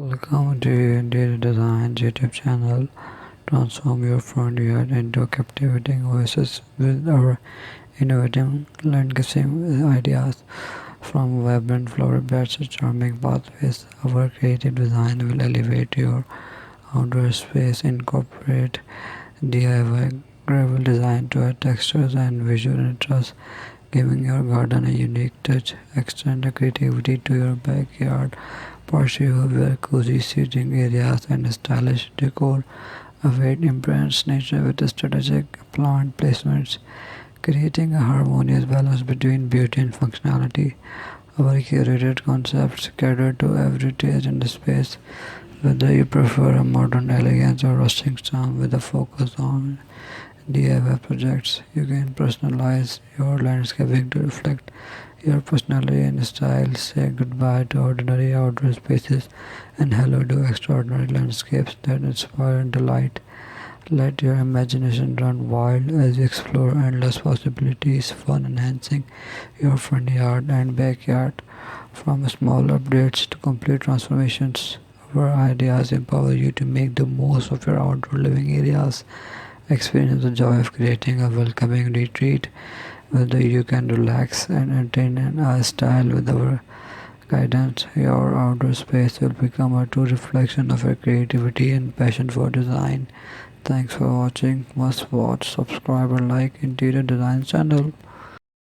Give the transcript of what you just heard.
Welcome to Interior Design YouTube channel. Transform your front yard into captivating oasis with our innovative landscape ideas. From vibrant flower beds to charming pathways, our creative design will elevate your outdoor space, incorporate DIY gravel design to add textures and visual interest, giving your garden a unique touch. Extend the creativity to your backyard patio where cozy seating areas and stylish decor await impress nature with strategic plant placements, creating a harmonious balance between beauty and functionality. Our curated concepts cater to every taste in the space, whether you prefer a modern elegance or rustic charm with a focus on DIY projects. You can personalize your landscaping to reflect your personality and style. Say goodbye to ordinary outdoor spaces and hello to extraordinary landscapes that inspire and delight. Let your imagination run wild as you explore endless possibilities, fun enhancing your front yard and backyard. From small updates to complete transformations, our ideas empower you to make the most of your outdoor living areas. Experience the joy of creating a welcoming retreat, whether you can relax and entertain in a style with our guidance. Your outdoor space will become a true reflection of your creativity and passion for design. Thanks for watching. Must watch, subscribe, and like Interior Design channel.